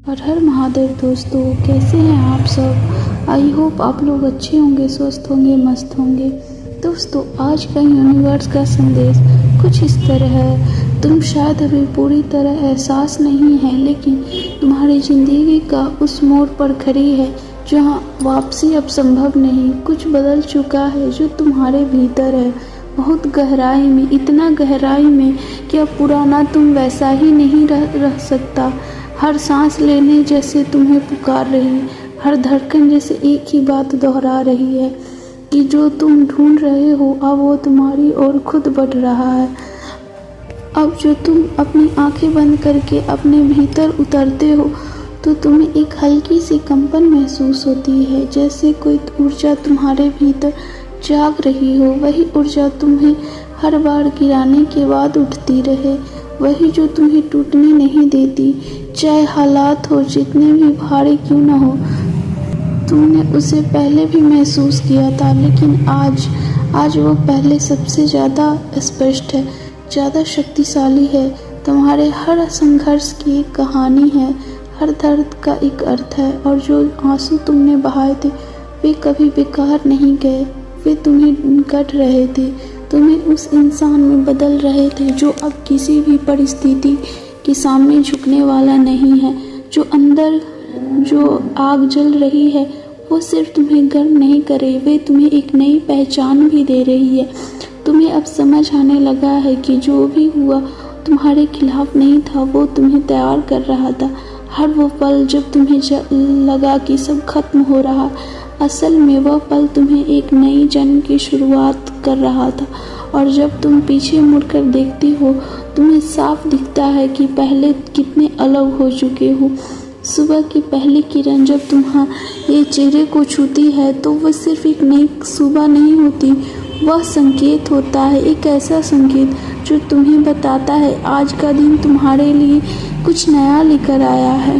हर हर महादेव दोस्तों, कैसे हैं आप सब। आई होप आप लोग अच्छे होंगे, स्वस्थ होंगे, मस्त होंगे। दोस्तों, आज का यूनिवर्स का संदेश कुछ इस तरह है। तुम शायद अभी पूरी तरह एहसास नहीं है, लेकिन तुम्हारी ज़िंदगी का उस मोड़ पर खड़ी है जहाँ वापसी अब संभव नहीं। कुछ बदल चुका है जो तुम्हारे भीतर है, बहुत गहराई में, इतना गहराई में कि अब पुराना तुम वैसा ही नहीं रह सकता। हर सांस लेने जैसे तुम्हें पुकार रही, हर धड़कन जैसे एक ही बात दोहरा रही है कि जो तुम ढूंढ रहे हो अब वो तुम्हारी ओर खुद बढ़ रहा है। अब जो तुम अपनी आंखें बंद करके अपने भीतर उतरते हो तो तुम्हें एक हल्की सी कंपन महसूस होती है, जैसे कोई ऊर्जा तुम्हारे भीतर जाग रही हो। वही ऊर्जा तुम्हें हर बार गिराने के बाद उठती रहे, वही जो तुम्हें टूटने नहीं देती, चाहे हालात हो जितने भी भारी क्यों न हो। तुमने उसे पहले भी महसूस किया था, लेकिन आज वो पहले सबसे ज़्यादा स्पष्ट है, ज़्यादा शक्तिशाली है। तुम्हारे हर संघर्ष की एक कहानी है, हर दर्द का एक अर्थ है, और जो आंसू तुमने बहाए थे वे कभी बेकार नहीं गए। वे तुम्हें कट रहे थे, तुम्हें उस इंसान में बदल रहे थे जो अब किसी भी परिस्थिति के सामने झुकने वाला नहीं है। जो अंदर जो आग जल रही है वो सिर्फ तुम्हें गर्म नहीं करे, वे तुम्हें एक नई पहचान भी दे रही है। तुम्हें अब समझ आने लगा है कि जो भी हुआ तुम्हारे खिलाफ नहीं था, वो तुम्हें तैयार कर रहा था। हर वो पल जब तुम्हें लगा कि सब खत्म हो रहा, असल में वह पल तुम्हें एक नई जन्म की शुरुआत कर रहा था। और जब तुम पीछे मुड़कर देखती हो तुम्हें साफ दिखता है कि पहले कितने अलग हो चुके हो। सुबह की पहली किरण जब तुम्हारे चेहरे को छूती है तो वह सिर्फ एक नई सुबह नहीं होती, वह संकेत होता है, एक ऐसा संकेत जो तुम्हें बताता है आज का दिन तुम्हारे लिए कुछ नया लेकर आया है।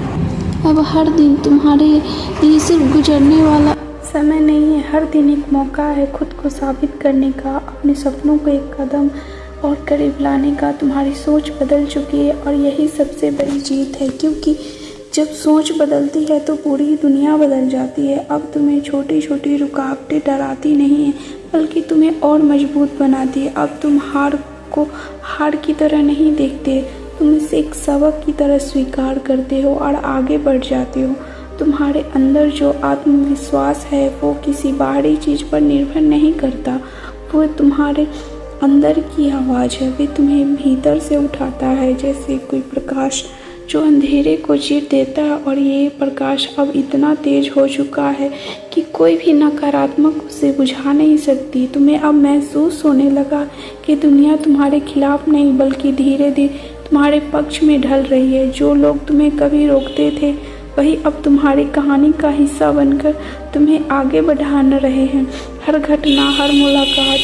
अब हर दिन तुम्हारे लिए सिर्फ गुजरने वाला समय नहीं है, हर दिन एक मौका है खुद को साबित करने का, अपने सपनों को एक कदम और करीब लाने का। तुम्हारी सोच बदल चुकी है और यही सबसे बड़ी जीत है, क्योंकि जब सोच बदलती है तो पूरी दुनिया बदल जाती है। अब तुम्हें छोटी छोटी रुकावटें डराती नहीं हैं, बल्कि तुम्हें और मजबूत बनाती है। अब तुम हार को हार की तरह नहीं देखते, तुम इसे एक सबक की तरह स्वीकार करते हो और आगे बढ़ जाते हो। तुम्हारे अंदर जो आत्मविश्वास है वो किसी बाहरी चीज़ पर निर्भर नहीं करता, वो तुम्हारे अंदर की आवाज़ है। वे तुम्हें भीतर से उठाता है, जैसे कोई प्रकाश जो अंधेरे को चीर देता है। और ये प्रकाश अब इतना तेज हो चुका है कि कोई भी नकारात्मक उसे बुझा नहीं सकती। तुम्हें अब महसूस होने लगा कि दुनिया तुम्हारे खिलाफ नहीं बल्कि धीरे धीरे तुम्हारे पक्ष में ढल रही है। जो लोग तुम्हें कभी रोकते थे वही अब तुम्हारी कहानी का हिस्सा बनकर तुम्हें आगे बढ़ा रहे हैं। हर घटना, हर मुलाकात,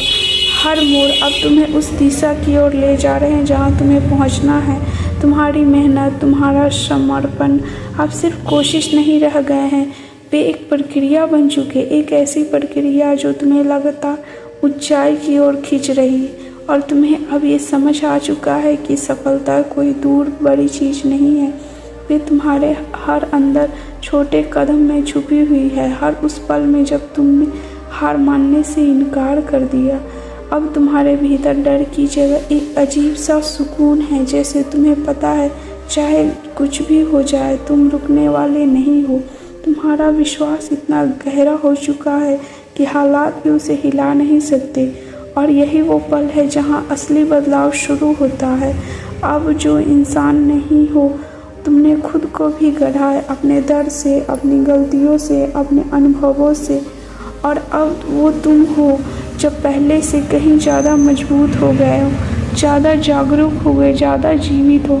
हर मोड़ अब तुम्हें उस दिशा की ओर ले जा रहे हैं जहां तुम्हें पहुंचना है। तुम्हारी मेहनत, तुम्हारा समर्पण अब सिर्फ कोशिश नहीं रह गए हैं, वे एक प्रक्रिया बन चुके, एक ऐसी प्रक्रिया जो तुम्हें लगातार ऊंचाई की ओर खींच रही। और तुम्हें अब ये समझ आ चुका है कि सफलता कोई दूर बड़ी चीज़ नहीं है, वे तुम्हारे हर अंदर छोटे कदम में छुपी हुई है। हर उस पल में जब तुमने हार मानने से इनकार कर दिया, अब तुम्हारे भीतर डर की जगह एक अजीब सा सुकून है, जैसे तुम्हें पता है चाहे कुछ भी हो जाए तुम रुकने वाले नहीं हो। तुम्हारा विश्वास इतना गहरा हो चुका है कि हालात भी उसे हिला नहीं सकते। और यही वो पल है जहाँ असली बदलाव शुरू होता है। अब जो इंसान नहीं हो तुमने खुद को भी गढ़ा है, अपने दर्द से, अपनी गलतियों से, अपने अनुभवों से। और अब वो तुम हो जब पहले से कहीं ज़्यादा मजबूत हो गए हो, ज़्यादा जागरूक हो गए, ज़्यादा जीवित हो।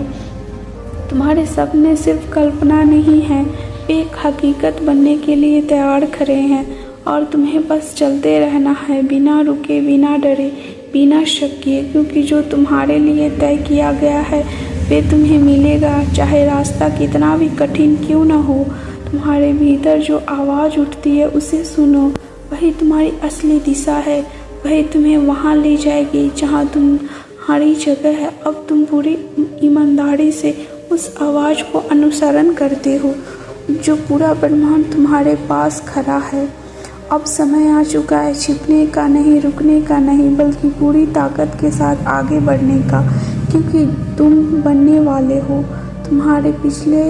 तुम्हारे सपने सिर्फ कल्पना नहीं हैं, एक हकीकत बनने के लिए तैयार खड़े हैं। और तुम्हें बस चलते रहना है, बिना रुके, बिना डरे, बिना शक किए, क्योंकि जो तुम्हारे लिए तय किया गया है वे तुम्हें मिलेगा, चाहे रास्ता कितना भी कठिन क्यों ना हो। तुम्हारे भीतर जो आवाज़ उठती है उसे सुनो, वही तुम्हारी असली दिशा है, वही तुम्हें वहाँ ले जाएगी जहाँ तुम्हारी जगह है। अब तुम पूरी ईमानदारी से उस आवाज़ को अनुसरण करते हो जो पूरा ब्रह्मांड तुम्हारे पास खड़ा है। अब समय आ चुका है छिपने का नहीं, रुकने का नहीं, बल्कि पूरी ताकत के साथ आगे बढ़ने का, क्योंकि तुम बनने वाले हो तुम्हारे पिछले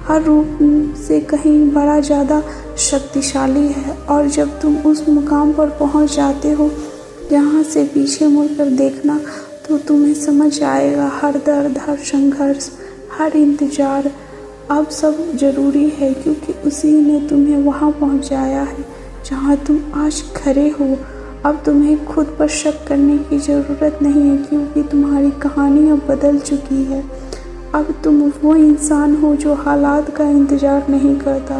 हर रूप से कहीं बड़ा ज़्यादा शक्तिशाली है। और जब तुम उस मुकाम पर पहुंच जाते हो जहां से पीछे मुड़कर देखना, तो तुम्हें समझ आएगा हर दर्द, हर संघर्ष, हर इंतज़ार अब सब ज़रूरी है, क्योंकि उसी ने तुम्हें वहां पहुंचाया है जहां तुम आज खड़े हो। अब तुम्हें खुद पर शक करने की ज़रूरत नहीं है, क्योंकि तुम्हारी कहानी अब बदल चुकी है। अब तुम वो इंसान हो जो हालात का इंतज़ार नहीं करता,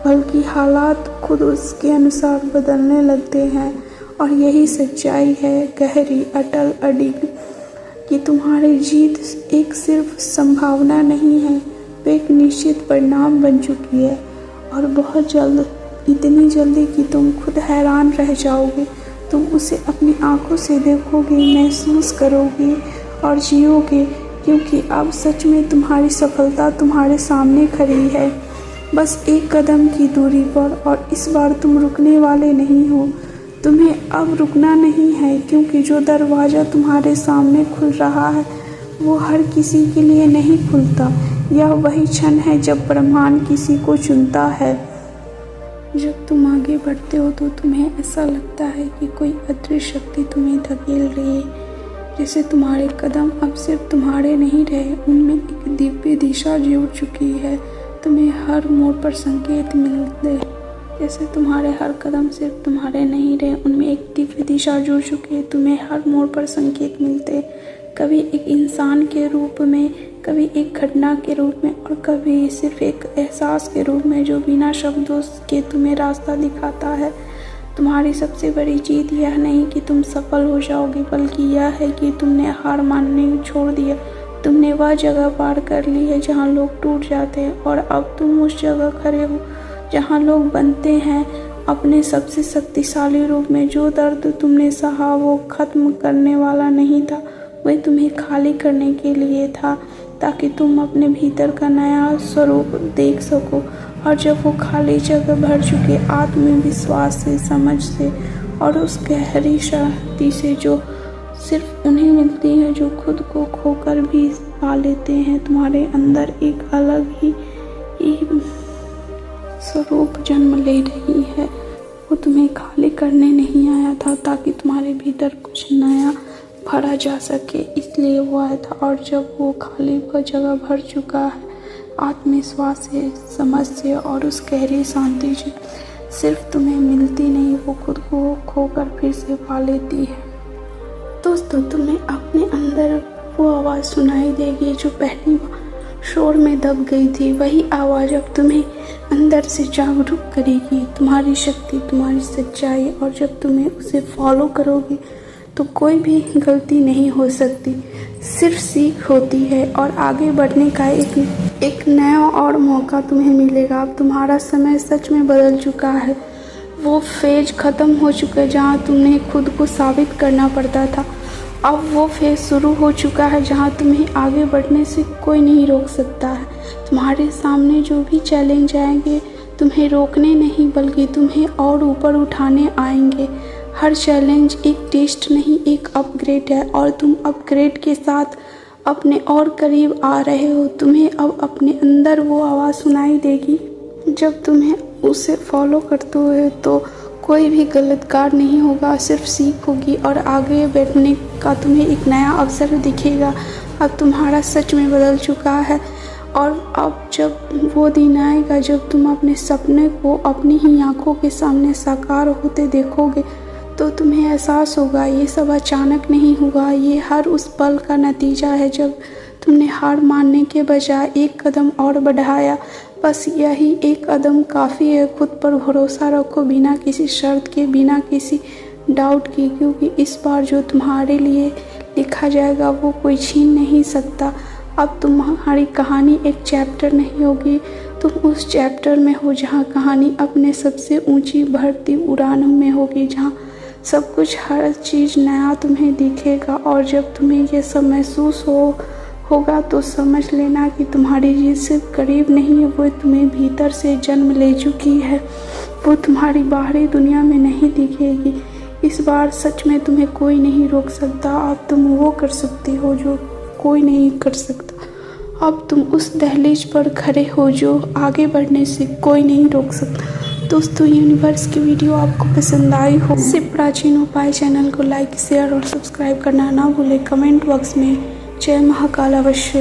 बल्कि हालात खुद उसके अनुसार बदलने लगते हैं। और यही सच्चाई है गहरी, अटल, अडिग, कि तुम्हारी जीत एक सिर्फ संभावना नहीं है, वो एक निश्चित परिणाम बन चुकी है। और बहुत जल्द, इतनी जल्दी कि तुम खुद हैरान रह जाओगे। तुम उसे अपनी आंखों से देखोगे, महसूस करोगे और जियोगे, क्योंकि अब सच में तुम्हारी सफलता तुम्हारे सामने खड़ी है, बस एक कदम की दूरी पर। और इस बार तुम रुकने वाले नहीं हो। तुम्हें अब रुकना नहीं है, क्योंकि जो दरवाज़ा तुम्हारे सामने खुल रहा है वो हर किसी के लिए नहीं खुलता। यह वही क्षण है जब ब्रह्मांड किसी को चुनता है। जब तुम आगे बढ़ते हो तो तुम्हें ऐसा लगता है कि कोई अदृश्य शक्ति तुम्हें धकेल रही है, जैसे तुम्हारे कदम अब सिर्फ तुम्हारे नहीं रहे, उनमें एक दिव्य दिशा जुड़ चुकी है। तुम्हें हर मोड़ पर संकेत मिलते, जैसे तुम्हारे हर कदम सिर्फ तुम्हारे नहीं रहे, उनमें एक दिव्य दिशा जुड़ चुकी है। तुम्हें हर मोड़ पर संकेत मिलते, कभी एक इंसान के रूप में, कभी एक घटना के रूप में, और कभी सिर्फ एक एहसास के रूप में जो बिना शब्दों के तुम्हें रास्ता दिखाता है। तुम्हारी सबसे बड़ी जीत यह नहीं कि तुम सफल हो जाओगे, बल्कि यह है कि तुमने हार मानने छोड़ दिया। तुमने वह जगह पार कर ली है जहाँ लोग टूट जाते हैं, और अब तुम उस जगह खड़े हो जहाँ लोग बनते हैं अपने सबसे शक्तिशाली रूप में। जो दर्द तुमने सहा वो खत्म करने वाला नहीं था, वह तुम्हें खाली करने के लिए था, ताकि तुम अपने भीतर का नया स्वरूप देख सको। और जब वो खाली जगह भर चुके आत्मविश्वास से, समझ से और उस गहरी शक्ति से जो सिर्फ उन्हें मिलती है जो खुद को खोकर भी पा लेते हैं, तुम्हारे अंदर एक अलग ही स्वरूप जन्म ले रही है। वो तुम्हें खाली करने नहीं आया था, ताकि तुम्हारे भीतर कुछ नया भरा जा सके, इसलिए वो आया था। और जब वो खाली वह जगह भर चुका है आत्मविश्वास से, समझ से और उस गहरी शांति से, सिर्फ तुम्हें मिलती नहीं, वो खुद को खोकर फिर से पा लेती है। दोस्तों, तुम्हें अपने अंदर वो आवाज़ सुनाई देगी जो पहली बार शोर में दब गई थी। वही आवाज़ अब तुम्हें अंदर से जागरूक करेगी, तुम्हारी शक्ति, तुम्हारी सच्चाई। और जब तुम्हें उसे फॉलो करोगे तो कोई भी गलती नहीं हो सकती, सिर्फ सीख होती है और आगे बढ़ने का एक नया और मौका तुम्हें मिलेगा। अब तुम्हारा समय सच में बदल चुका है। वो फेज ख़त्म हो चुका है जहाँ तुमने खुद को साबित करना पड़ता था। अब वो फेज शुरू हो चुका है जहाँ तुम्हें आगे बढ़ने से कोई नहीं रोक सकता है। तुम्हारे सामने जो भी चैलेंज आएंगे तुम्हें रोकने नहीं, बल्कि तुम्हें और ऊपर उठाने आएंगे। हर चैलेंज एक टेस्ट नहीं, एक अपग्रेड है, और तुम अपग्रेड के साथ अपने और करीब आ रहे हो। तुम्हें अब अपने अंदर वो आवाज़ सुनाई देगी। जब तुम्हें उसे फॉलो करते हो तो कोई भी गलत कार्य नहीं होगा, सिर्फ सीख होगी और आगे बढ़ने का तुम्हें एक नया अवसर दिखेगा। अब तुम्हारा सच में बदल चुका है, और अब जब वो दिन आएगा जब तुम अपने सपने को अपनी ही आंखों के सामने साकार होते देखोगे, तो तुम्हें एहसास होगा ये सब अचानक नहीं हुआ, ये हर उस पल का नतीजा है जब तुमने हार मानने के बजाय एक कदम और बढ़ाया। बस यही एक कदम काफ़ी है। खुद पर भरोसा रखो, बिना किसी शर्त के, बिना किसी डाउट की, क्योंकि इस बार जो तुम्हारे लिए लिखा जाएगा वो कोई छीन नहीं सकता। अब तुम्हारी कहानी एक चैप्टर नहीं होगी, तुम उस चैप्टर में हो जहाँ कहानी अपने सबसे ऊंची बढ़ती उड़ान में होगी, जहाँ सब कुछ, हर चीज़ नया तुम्हें दिखेगा। और जब तुम्हें ये सब महसूस होगा तो समझ लेना कि तुम्हारी जीत सिर्फ करीब नहीं है, वो तुम्हें भीतर से जन्म ले चुकी है। वो तुम्हारी बाहरी दुनिया में नहीं दिखेगी। इस बार सच में तुम्हें कोई नहीं रोक सकता। अब तुम वो कर सकती हो जो कोई नहीं कर सकता। अब तुम उस दहलीज पर खड़े हो जो आगे बढ़ने से कोई नहीं रोक सकता। दोस्तों, यूनिवर्स की वीडियो आपको पसंद आई हो, इससे प्राचीन उपाय चैनल को लाइक, शेयर और सब्सक्राइब करना ना भूलें। कमेंट बॉक्स में जय महाकाल अवश्य